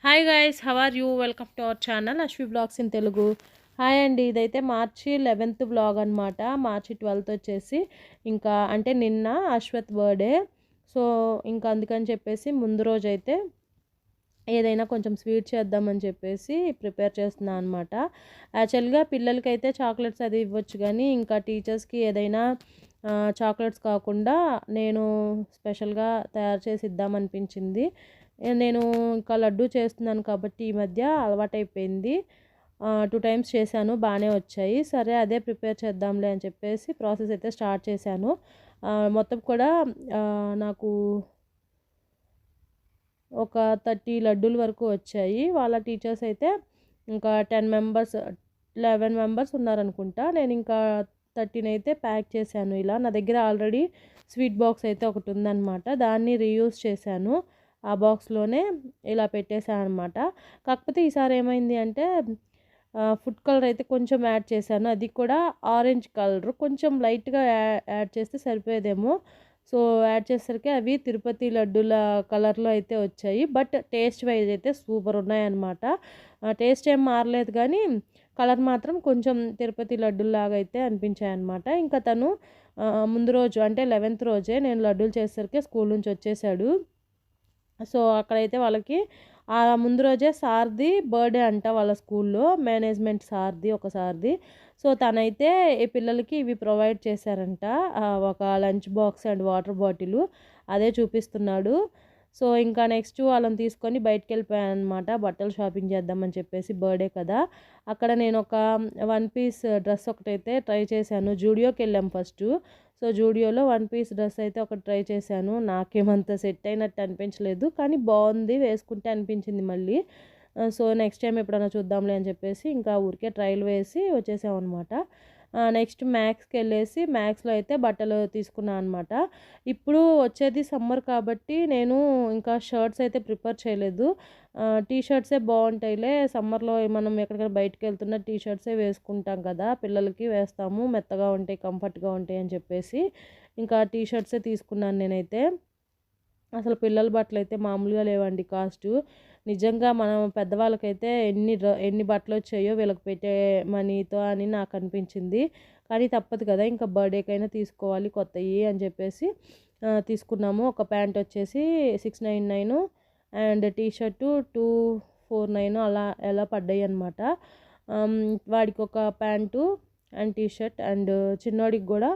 Hi guys, how are you? Welcome to our channel Ashwi blogs in Telugu. Hi అండి, ఇదైతే మార్చి 11th blog అనమాట. మార్చి 12th వచ్చేసి ఇంకా అంటే నిన్న అశ్వత్ బర్త్డే. సో ఇంకా అందుకని చెప్పేసి ముందు రోజు అయితే ఏదైనా కొంచెం స్వీట్ చేద్దామని చెప్పేసి ప్రిపేర్ చేస్తున్నాను అనమాట. యాక్చువల్గా పిల్లలకైతే చాక్లెట్స్ అది ఇవ్వచ్చు, కానీ ఇంకా టీచర్స్కి ఏదైనా చాక్లెట్స్ కాకుండా నేను స్పెషల్గా తయారు చేసి ఇద్దామనిపించింది. నేను ఇంకా లడ్డు చేస్తున్నాను కాబట్టి ఈ మధ్య అలవాటైపోయింది. 2 టైమ్స్ చేశాను, బాగానే వచ్చాయి. సరే అదే ప్రిపేర్ చేద్దాంలే అని చెప్పేసి ప్రాసెస్ అయితే స్టార్ట్ చేశాను. మొత్తం కూడా నాకు ఒక 30 లడ్డూల వరకు వచ్చాయి. వాళ్ళ టీచర్స్ అయితే ఇంకా 10 మెంబర్స్ 11 మెంబర్స్ ఉన్నారనుకుంటా. నేను ఇంకా 13 అయితే ప్యాక్ చేశాను. ఇలా నా దగ్గర ఆల్రెడీ స్వీట్ బాక్స్ అయితే ఒకటి ఉందన్నమాట. దాన్ని రీయూజ్ చేశాను. ఆ బాక్స్లోనే ఇలా పెట్టేశాను అనమాట. కాకపోతే ఈసారి ఏమైంది అంటే ఫుడ్ కలర్ అయితే కొంచెం యాడ్ చేశాను. అది కూడా ఆరెంజ్ కలర్ కొంచెం లైట్గా యాడ్ చేస్తే సరిపోయేదేమో. సో యాడ్ చేసేసరికి అవి తిరుపతి లడ్డూల కలర్లో అయితే వచ్చాయి. బట్ టేస్ట్ వైజ్ అయితే సూపర్ ఉన్నాయన్నమాట. టేస్ట్ ఏం మారలేదు, కానీ కలర్ మాత్రం కొంచెం తిరుపతి లడ్డూలాగా అయితే అనిపించాయి అనమాట. ఇంకా తను ముందు రోజు అంటే 11th రోజే నేను లడ్డూలు చేసేసరికి స్కూల్ నుంచి వచ్చేసాడు. సో అక్కడైతే వాళ్ళకి ముందు రోజే సార్ది బర్త్డే అంట వాళ్ళ స్కూల్లో, మేనేజ్మెంట్ సార్ది ఒక సార్ది. సో తనైతే ఈ పిల్లలకి ఇవి ప్రొవైడ్ చేశారంట, ఒక lunch box and water bottle. అదే చూపిస్తున్నాడు. సో ఇంకా నెక్స్ట్ వాళ్ళని తీసుకొని బయటికి వెళ్ళిపోయాను అనమాట, బట్టలు షాపింగ్ చేద్దామని చెప్పేసి. బర్త్డే కదా, అక్కడ నేను ఒక 1 పీస్ డ్రెస్ ఒకటైతే ట్రై చేశాను. జూడియోకి వెళ్ళాం ఫస్ట్. సో జూడియోలో 1 పీస్ డ్రెస్ అయితే ఒకటి ట్రై చేశాను. నాకేమంత సెట్ అయినట్టు అనిపించలేదు, కానీ బాగుంది, వేసుకుంటే అనిపించింది మళ్ళీ. సో నెక్స్ట్ టైం ఎప్పుడైనా చూద్దాంలే అని చెప్పేసి ఇంకా ఊరికే ట్రయల్ వేసి వచ్చేసామన్నమాట. నెక్స్ట్ మ్యాక్స్కి వెళ్ళేసి మ్యాక్స్లో అయితే బట్టలు తీసుకున్నాను అనమాట. ఇప్పుడు వచ్చేది సమ్మర్ కాబట్టి నేను ఇంకా షర్ట్స్ అయితే ప్రిఫర్ చేయలేదు. టీ షర్ట్సే బాగుంటాయిలే, సమ్మర్లో మనం ఎక్కడికైనా బయటకు వెళ్తున్న టీ షర్ట్సే వేసుకుంటాం కదా, పిల్లలకి వేస్తాము, మెత్తగా ఉంటాయి, కంఫర్ట్గా ఉంటాయి అని చెప్పేసి ఇంకా టీ షర్ట్సే తీసుకున్నాను నేనైతే. అసలు పిల్లల బట్టలు అయితే మామూలుగా లేవండి కాస్ట్. నిజంగా మనం పెద్దవాళ్ళకైతే ఎన్ని బట్టలు వచ్చాయో వీళ్ళకి పెట్టే మనీతో అని నాకు అనిపించింది. కానీ తప్పదు కదా, ఇంకా బర్త్డేకైనా తీసుకోవాలి కొత్తవి అని చెప్పేసి తీసుకున్నాము. ఒక ప్యాంట్ వచ్చేసి 699 అండ్ టీ షర్టు 249 అలా ఎలా పడ్డాయి అనమాట. వాడికి ఒక pant and T shirt, and చిన్నోడికి కూడా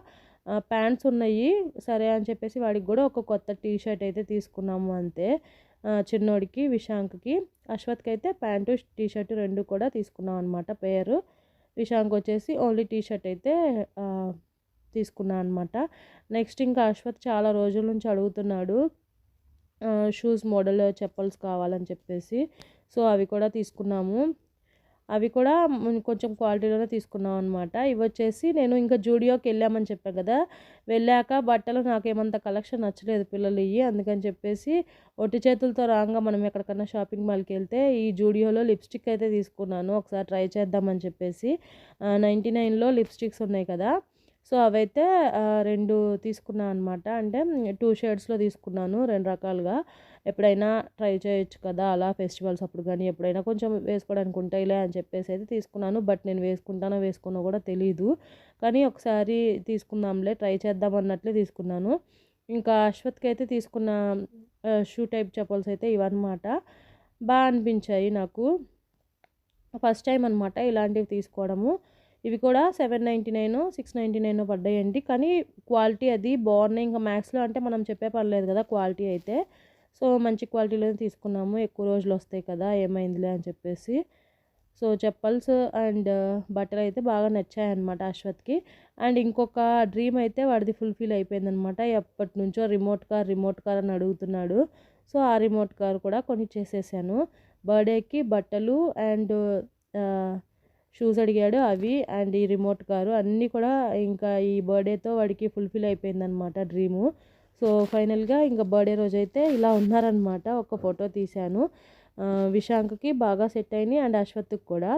ప్యాంట్స్ ఉన్నాయి. సరే అని చెప్పేసి వాడికి కూడా ఒక కొత్త టీ షర్ట్ అయితే తీసుకున్నాము అంతే. చిన్నోడికి విశాంక్కి. అశ్వత్కి అయితే ప్యాంటు టీ షర్ట్ 2 కూడా తీసుకున్నాం అనమాట పేరు. విశాంక్ వచ్చేసి ఓన్లీ టీ షర్ట్ అయితే తీసుకున్నాను అనమాట. నెక్స్ట్ ఇంకా అశ్వత్ చాలా రోజుల నుంచి అడుగుతున్నాడు షూస్ మోడల్ చెప్పల్స్ కావాలని చెప్పేసి. సో అవి కూడా తీసుకున్నాము. అవి కూడా కొంచెం క్వాలిటీలోనే తీసుకున్నాం అనమాట. ఇవి వచ్చేసి నేను ఇంకా జూడియోకి వెళ్ళామని చెప్పాను కదా, వెళ్ళాక బట్టలు నాకేమంత కలెక్షన్ నచ్చలేదు పిల్లలవి. అందుకని చెప్పేసి ఒట్టి చేతులతో రాగా మనం ఎక్కడికన్నా షాపింగ్ మాల్కి వెళ్తే ఈ జూడియోలో లిప్స్టిక్ అయితే తీసుకున్నాను, ఒకసారి ట్రై చేద్దామని చెప్పేసి. 99లో లిప్స్టిక్స్ ఉన్నాయి కదా, సో అవైతే 2 తీసుకున్నాను అనమాట. అంటే 2 షేడ్స్లో తీసుకున్నాను, 2 రకాలుగా. ఎప్పుడైనా ట్రై చేయొచ్చు కదా అలా ఫెస్టివల్స్ అప్పుడు, కానీ ఎప్పుడైనా కొంచెం వేసుకోవడానికి ఉంటాయిలే అని చెప్పేసి అయితే తీసుకున్నాను. బట్ నేను వేసుకుంటానో వేసుకున్నా కూడా తెలీదు, కానీ ఒకసారి తీసుకుందాంలే, ట్రై చేద్దాం అన్నట్లే తీసుకున్నాను. ఇంకా అశ్వత్కి అయితే తీసుకున్న షూ టైప్ చెప్పల్స్ అయితే ఇవన్నమాట. బాగా అనిపించాయి నాకు, ఫస్ట్ టైం అనమాట ఇలాంటివి తీసుకోవడము. ఇవి కూడా 799 699 పడ్డాయండి, కానీ క్వాలిటీ అది బాగున్నాయి. ఇంకా మ్యాక్స్లో అంటే మనం చెప్పే పర్లేదు కదా క్వాలిటీ అయితే. సో మంచి క్వాలిటీలోనే తీసుకున్నాము, ఎక్కువ రోజులు వస్తాయి కదా, ఏమైందిలే అని చెప్పేసి. సో చెప్పల్స్ అండ్ బట్టలు అయితే బాగా నచ్చాయన్నమాట అశ్వత్కి. అండ్ ఇంకొక డ్రీమ్ అయితే వాడిది ఫుల్ఫిల్ అయిపోయిందనమాట. ఎప్పటి నుంచో రిమోట్ కార్ అని అడుగుతున్నాడు. సో ఆ రిమోట్ కార్ కూడా కొనిచ్చేసేసాను. బర్త్డేకి బట్టలు అండ్ షూస్ అడిగాడు, అవి అండ్ ఈ రిమోట్ కారు అన్నీ కూడా ఇంకా ఈ బర్త్డేతో వాడికి ఫుల్ఫిల్ అయిపోయిందనమాట డ్రీము. సో ఫైనల్గా ఇంకా బర్త్డే రోజైతే ఇలా ఉన్నారనమాట. ఒక ఫోటో తీశాను. విశాంక్కి బాగా సెట్ అయినాయి అండ్ అశ్వత్కి కూడా.